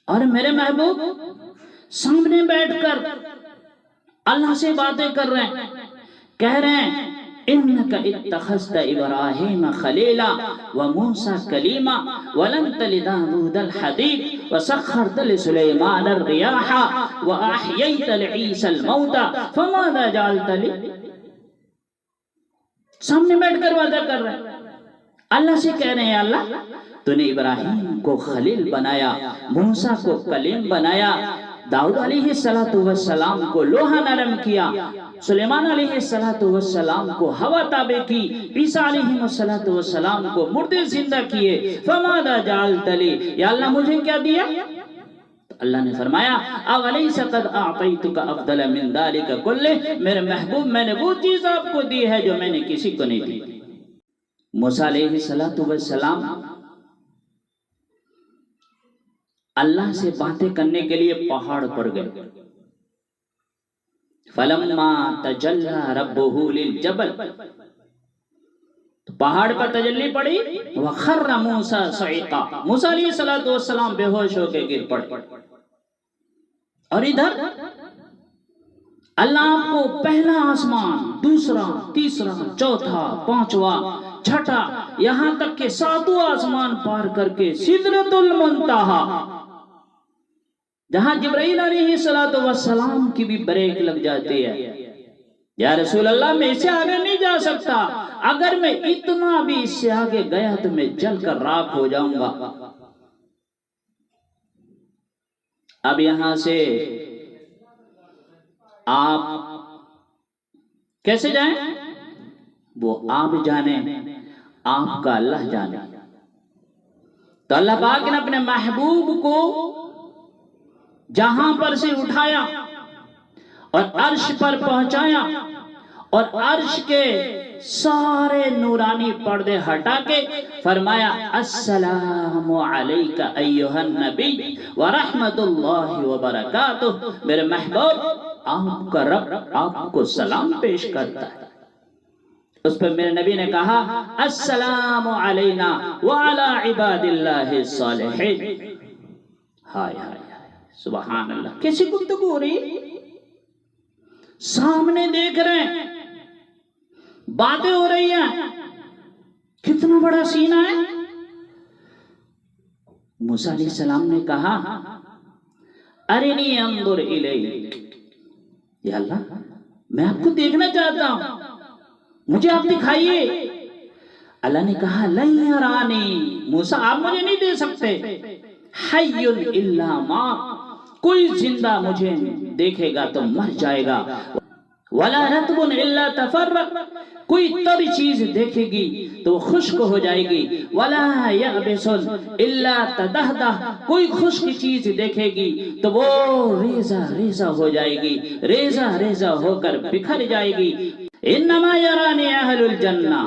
اور میرے محبوب سامنے بیٹھ کر اللہ سے باتیں کر رہے ہیں، کہہ رہے ہیں انک اتخذت ابراہیم خلیلا وموسیٰ کلیما ولنت لداود الحدید وسخرت لسلیمان الریاح واحییت لعیسی الموتى فماذا جعلت لی. سامنے بیٹھ کر وعدہ کر رہے ہیں، اللہ سے کہہ رہے ہیں اللہ تو نے ابراہیم کو خلیل بنایا، موسیٰ کو کلیم بنایا، داؤد علیہ السلام کو لوہا نرم کیا، سلیمان علیہ السلام کو ہوا تابع کی، عیسیٰ علیہ السلام کو مردے زندہ کیے. فماذا جعلت لی، یا اللہ مجھے کیا دیا؟ اللہ نے فرمایا اولیس قد اعطیتک افضل من ذلک کلہ، میرے محبوب میں نے وہ چیز آپ کو دی ہے جو میں نے کسی کو نہیں دی. موسیٰ علیہ السلام اللہ سے باتیں کرنے کے لیے پہاڑ پر گئے. فلما تجلی ربہ للجبل، پہاڑ پر تجلی پڑی، وخر موسیٰ صعقا، موسیٰ علیہ السلام بے ہوش ہو کے گر پڑے. اور ادھر اللہ آپ کو پہلا آسمان، دوسرا، تیسرا، چوتھا، پانچواں، چھٹا، یہاں تک کہ ساتواں آسمان پار کر کے سدرۃ المنتہا، جہاں جبرائیل علیہ السلام کی بھی بریک لگ جاتی ہے، یا رسول اللہ میں اس سے آگے نہیں جا سکتا، اگر میں اتنا بھی اس سے آگے گیا تو میں جل کر راکھ ہو جاؤں گا. اب یہاں سے آپ کیسے جائیں؟ وہ آپ جانے، آپ کا اللہ جانے. تو اللہ پاک نے اپنے محبوب کو جہاں پر سے اٹھایا اور عرش پر پہنچایا، اور عرش کے سارے نورانی پردے ہٹا کے فرمایا السلام علیک ایھا النبی ورحمت اللہ وبرکاتہ. میرے محبوب آپ کا رب آپ کو سلام پیش کرتا ہے. اس پر میرے نبی نے کہا السلام علینا وعلی عباد اللہ الصالحین. ہائے ہائے سبحان اللہ، کیسی گفتگو ہو رہی، سامنے دیکھ رہے ہیں، باتیں ہو رہی ہیں، کتنا بڑا سینہ ہے. موسیٰ علیہ السلام نے کہا ارنی انظر الیک، یا اللہ میں آپ کو دیکھنا چاہتا ہوں، مجھے آپ دکھائیے. اللہ نے کہا لن یرانی، موسیٰ آپ مجھے نہیں دے سکتے، حی الا ما، کوئی زندہ مجھے دیکھے گا تو مر جائے گا، ولا رطب الا تفرق، کوئی تر چیز دیکھے گی تو وہ خشک ہو جائے گی، ولا یابس الا تدہدہ، کوئی خشک چیز دیکھے گی تو وہ ریزہ ریزہ ہو جائے گی، ریزہ ریزہ ہو کر بکھر جائے گی. انما یرانی اہل الجنہ،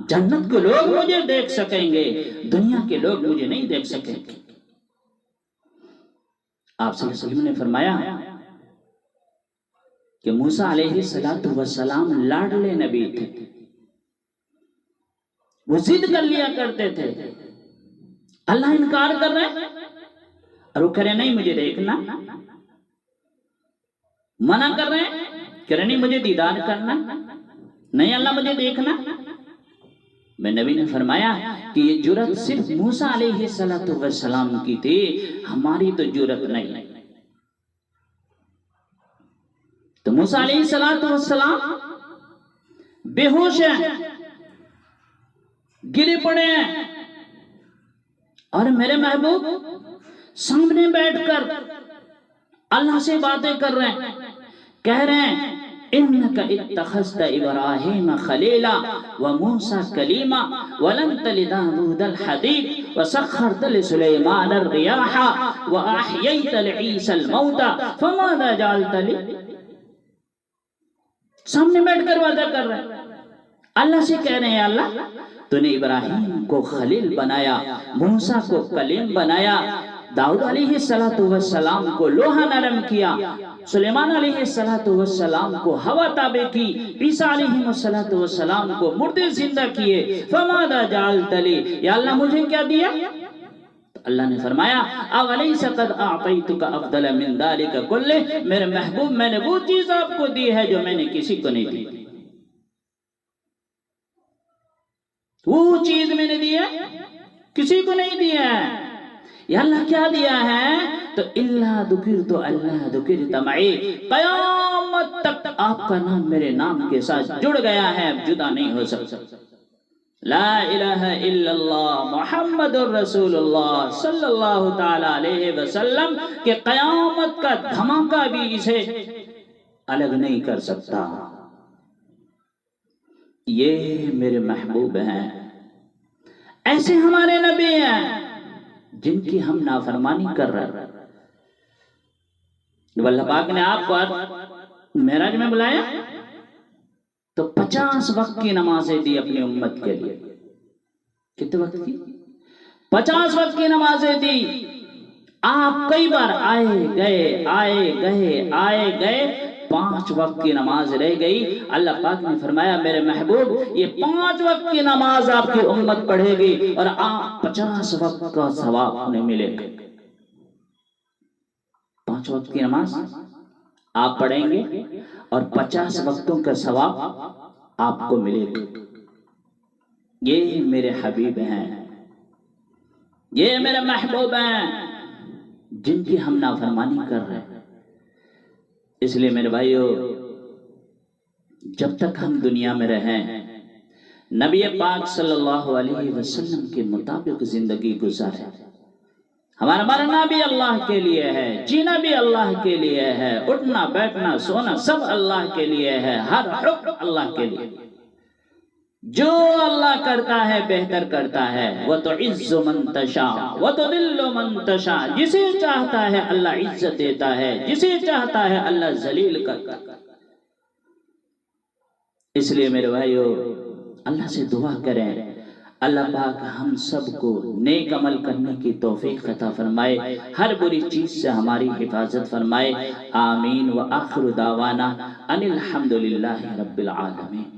جنت کے لوگ مجھے دیکھ سکیں گے، دنیا کے لوگ مجھے نہیں دیکھ سکیں گے. آپ صلی اللہ علیہ وسلم نے فرمایا کہ موسیٰ علیہ السلام لاڈلے نبی تھے، وہ ضد کر لیا کرتے تھے. اللہ انکار کر رہے اور وہ کہہ رہے نہیں مجھے دیکھنا، منع کر رہے کہہ رہے نہیں مجھے دیدار کرنا، نہیں اللہ مجھے دیکھنا. میں نبی نے فرمایا کہ یہ جرت صرف موسیٰ علیہ السلام کی تھی، ہماری تو جرت نہیں. تو موسیٰ علیہ السلام بے ہوش ہیں، گرے پڑے ہیں، اور میرے محبوب سامنے بیٹھ کر اللہ سے باتیں کر رہے ہیں، کہہ رہے ہیں انک اتخذت ابراہیم خلیلا وموسیٰ کلیما ولنت لداود الحدید وسخرت لسلیمان الریاح واحییت لعیسی الموتى فماذا جعلت لی. سامنے بیٹھ کر وعدہ کر رہے ہیں، اللہ سے کہہ رہے ہیں اللہ تو نے ابراہیم کو خلیل بنایا، موسیٰ کو کلیم بنایا، داؤد علیہ السلام کو لوہا نرم کیا، سلیمان علیہ السلام کو ہوا تابع کی، عیسیٰ علیہ السلام کو مردے زندہ کیے. فماذا جعلت لی، یا اللہ مجھے کیا دیا؟ اللہ نے فرمایا اولیس قد اعطیتک افضل من ذلک کلہ، میرے محبوب میں نے وہ چیز آپ کو دی ہے جو میں نے کسی کو نہیں دی، وہ چیز میں نے دی ہے کسی کو نہیں دیا ہے۔ یا اللہ کیا دیا ہے؟ تو اللہ ذکرت اللہ ذکرت معی، قیامت تک آپ کا نام میرے نام کے ساتھ جڑ گیا ہے، اب جدا نہیں ہو سکتا۔ لا الہ الا اللہ محمد الرسول اللہ صلی اللہ تعالی علیہ وسلم کہ قیامت کا دھماکہ بھی اسے الگ نہیں کر سکتا۔ یہ میرے محبوب ہیں، ایسے ہمارے نبی ہیں جن کی ہم نافرمانی کر رہے ہیں۔ جب اللہ پاک نے آپ کو معراج میں بلایا تو 50 وقت کی نمازیں دی اپنی امت کے لیے۔ کتنے وقت کی؟ 50 وقت کی نمازیں دی۔ آپ کئی بار آئے گئے 5 وقت کی نماز رہ گئی۔ اللہ پاک نے فرمایا میرے محبوب یہ 5 وقت کی نماز آپ کی امت پڑھے گی اور آپ 50 وقت کا ثواب انہیں ملے گا۔ 5 وقت کی نماز آپ پڑھیں گے اور 50 وقتوں کا ثواب آپ کو ملے گا۔ یہ میرے حبیب ہیں، یہ میرے محبوب ہیں جن کی ہم نافرمانی کر رہے ہیں۔ اس لیے میرے بھائیو، جب تک ہم دنیا میں رہیں نبی پاک صلی اللہ علیہ وسلم کے مطابق زندگی گزاریں۔ ہمارا مرنا بھی اللہ کے لیے ہے، جینا بھی اللہ کے لیے ہے، اٹھنا بیٹھنا سونا سب اللہ کے لیے ہے، ہر حکم اللہ کے لیے۔ جو اللہ کرتا ہے بہتر کرتا ہے، وَتُعِزُّ مَن تَشَاءُ وَتُذِلُّ مَن تَشَاءُ، جسے چاہتا ہے اللہ عزت دیتا ہے، جسے چاہتا ہے اللہ ذلیل کرتا ہے۔ اس لیے میرے بھائیو اللہ سے دعا کریں اللہ پاک ہم سب کو نیک عمل کرنے کی توفیق عطا فرمائے، ہر بری چیز سے ہماری حفاظت فرمائے۔ آمین۔ وآخر دعوانا ان الحمدللہ رب العالمین۔